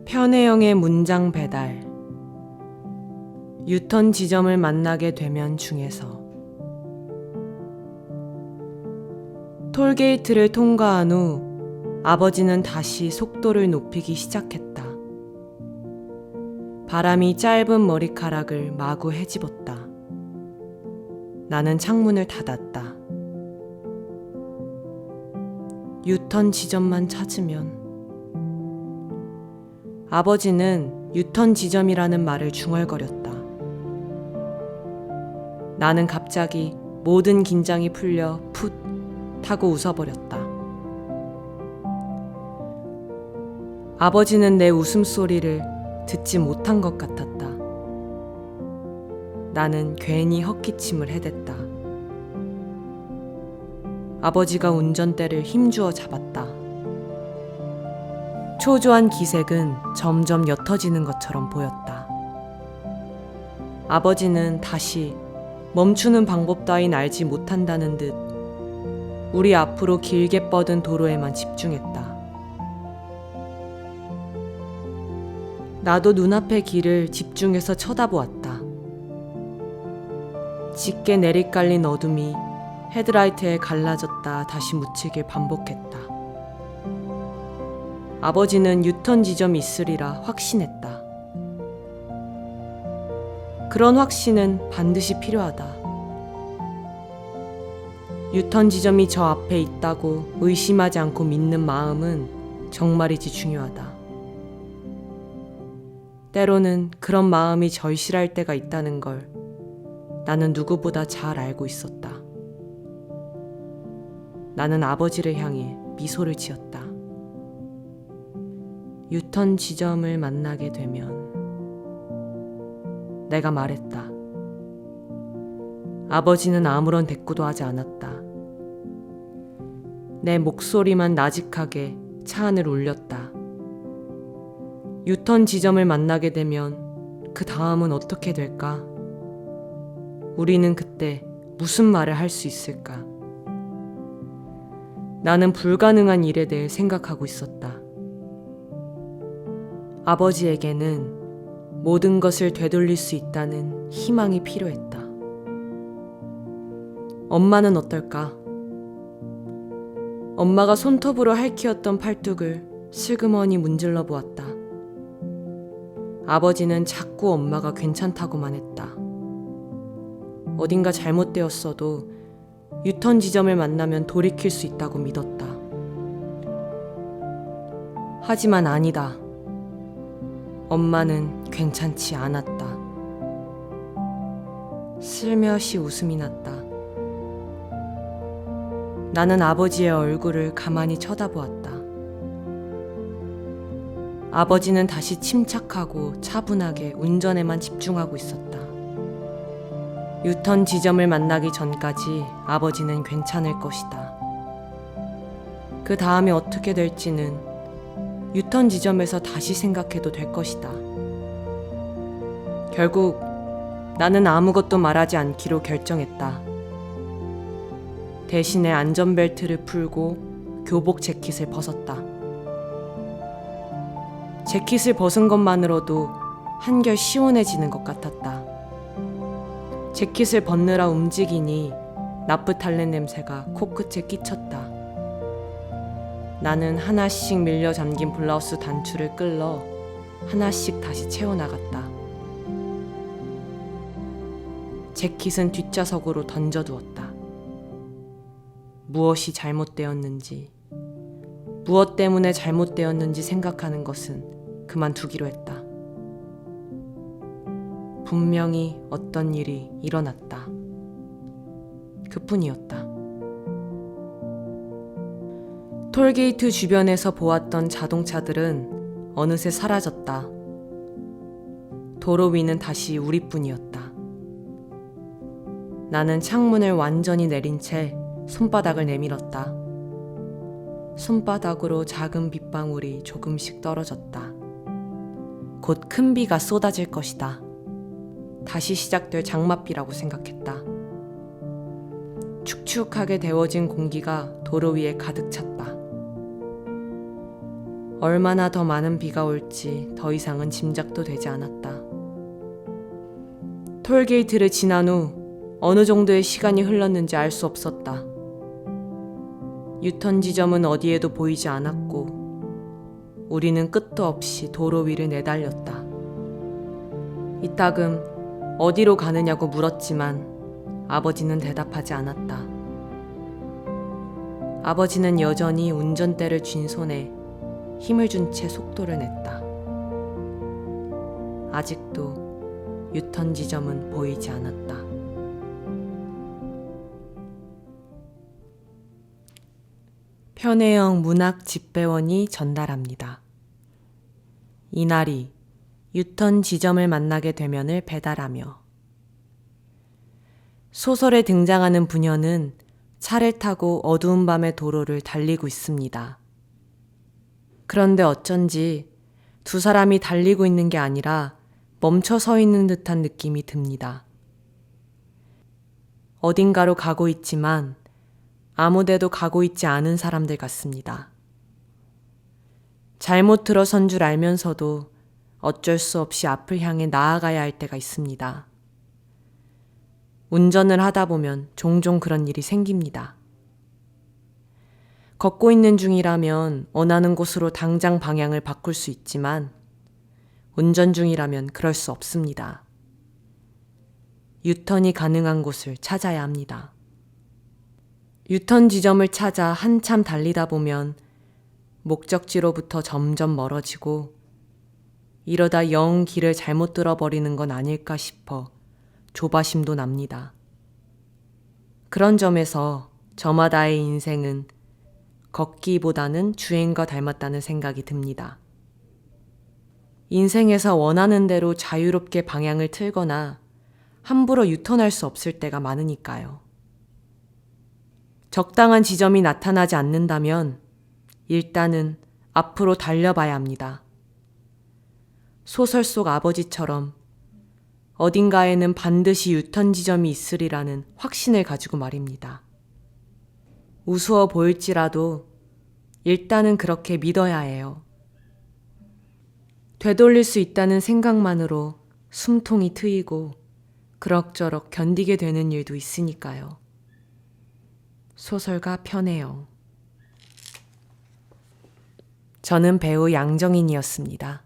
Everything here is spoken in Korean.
편혜영의 문장 배달. 유턴 지점을 만나게 되면 중에서 톨게이트를 통과한 후 아버지는 다시 속도를 높이기 시작했다. 바람이 짧은 머리카락을 마구 헤집었다. 나는 창문을 닫았다. 유턴 지점만 찾으면. 아버지는 유턴 지점이라는 말을 중얼거렸다. 나는 갑자기 모든 긴장이 풀려 풋 하고 웃어버렸다. 아버지는 내 웃음소리를 듣지 못한 것 같았다. 나는 괜히 헛기침을 해댔다. 아버지가 운전대를 힘주어 잡았다. 초조한 기색은 점점 옅어지는 것처럼 보였다. 아버지는 다시 멈추는 방법 따윈 알지 못한다는 듯 우리 앞으로 길게 뻗은 도로에만 집중했다. 나도 눈앞의 길을 집중해서 쳐다보았다. 짙게 내리깔린 어둠이 헤드라이트에 갈라졌다 다시 묻히길 반복했다. 아버지는 유턴 지점이 있으리라 확신했다. 그런 확신은 반드시 필요하다. 유턴 지점이 저 앞에 있다고 의심하지 않고 믿는 마음은 정말이지 중요하다. 때로는 그런 마음이 절실할 때가 있다는 걸 나는 누구보다 잘 알고 있었다. 나는 아버지를 향해 미소를 지었다. 유턴 지점을 만나게 되면. 내가 말했다. 아버지는 아무런 대꾸도 하지 않았다. 내 목소리만 나직하게 차 안을 울렸다. 유턴 지점을 만나게 되면 그 다음은 어떻게 될까? 우리는 그때 무슨 말을 할 수 있을까? 나는 불가능한 일에 대해 생각하고 있었다. 아버지에게는 모든 것을 되돌릴 수 있다는 희망이 필요했다. 엄마는 어떨까? 엄마가 손톱으로 핥히었던 팔뚝을 슬그머니 문질러 보았다. 아버지는 자꾸 엄마가 괜찮다고만 했다. 어딘가 잘못되었어도 유턴 지점을 만나면 돌이킬 수 있다고 믿었다. 하지만 아니다. 엄마는 괜찮지 않았다. 슬며시 웃음이 났다. 나는 아버지의 얼굴을 가만히 쳐다보았다. 아버지는 다시 침착하고 차분하게 운전에만 집중하고 있었다. 유턴 지점을 만나기 전까지 아버지는 괜찮을 것이다. 그 다음에 어떻게 될지는 유턴 지점에서 다시 생각해도 될 것이다. 결국 나는 아무것도 말하지 않기로 결정했다. 대신에 안전벨트를 풀고 교복 재킷을 벗었다. 재킷을 벗은 것만으로도 한결 시원해지는 것 같았다. 재킷을 벗느라 움직이니 나프탈렌 냄새가 코끝에 끼쳤다. 나는 하나씩 밀려 잠긴 블라우스 단추를 끌러 하나씩 다시 채워나갔다. 재킷은 뒷좌석으로 던져두었다. 무엇이 잘못되었는지, 무엇 때문에 잘못되었는지 생각하는 것은 그만두기로 했다. 분명히 어떤 일이 일어났다. 그뿐이었다. 톨게이트 주변에서 보았던 자동차들은 어느새 사라졌다. 도로 위는 다시 우리뿐이었다. 나는 창문을 완전히 내린 채 손바닥을 내밀었다. 손바닥으로 작은 빗방울이 조금씩 떨어졌다. 곧 큰 비가 쏟아질 것이다. 다시 시작될 장맛비라고 생각했다. 축축하게 데워진 공기가 도로 위에 가득 찼다. 얼마나 더 많은 비가 올지 더 이상은 짐작도 되지 않았다. 톨게이트를 지난 후 어느 정도의 시간이 흘렀는지 알 수 없었다. 유턴 지점은 어디에도 보이지 않았고 우리는 끝도 없이 도로 위를 내달렸다. 이따금 어디로 가느냐고 물었지만 아버지는 대답하지 않았다. 아버지는 여전히 운전대를 쥔 손에 힘을 준 채 속도를 냈다. 아직도 유턴 지점은 보이지 않았다. 편혜영 문학 집배원이 전달합니다. 이날이 유턴 지점을 만나게 되면을 배달하며. 소설에 등장하는 부녀는 차를 타고 어두운 밤의 도로를 달리고 있습니다. 그런데 어쩐지 두 사람이 달리고 있는 게 아니라 멈춰 서 있는 듯한 느낌이 듭니다. 어딘가로 가고 있지만 아무데도 가고 있지 않은 사람들 같습니다. 잘못 들어선 줄 알면서도 어쩔 수 없이 앞을 향해 나아가야 할 때가 있습니다. 운전을 하다 보면 종종 그런 일이 생깁니다. 걷고 있는 중이라면 원하는 곳으로 당장 방향을 바꿀 수 있지만 운전 중이라면 그럴 수 없습니다. 유턴이 가능한 곳을 찾아야 합니다. 유턴 지점을 찾아 한참 달리다 보면 목적지로부터 점점 멀어지고 이러다 영 길을 잘못 들어버리는 건 아닐까 싶어 조바심도 납니다. 그런 점에서 저마다의 인생은 걷기보다는 주행과 닮았다는 생각이 듭니다. 인생에서 원하는 대로 자유롭게 방향을 틀거나 함부로 유턴할 수 없을 때가 많으니까요. 적당한 지점이 나타나지 않는다면 일단은 앞으로 달려봐야 합니다. 소설 속 아버지처럼 어딘가에는 반드시 유턴 지점이 있으리라는 확신을 가지고 말입니다. 우스워 보일지라도 일단은 그렇게 믿어야 해요. 되돌릴 수 있다는 생각만으로 숨통이 트이고 그럭저럭 견디게 되는 일도 있으니까요. 소설가 편혜영. 저는 배우 양정인이었습니다.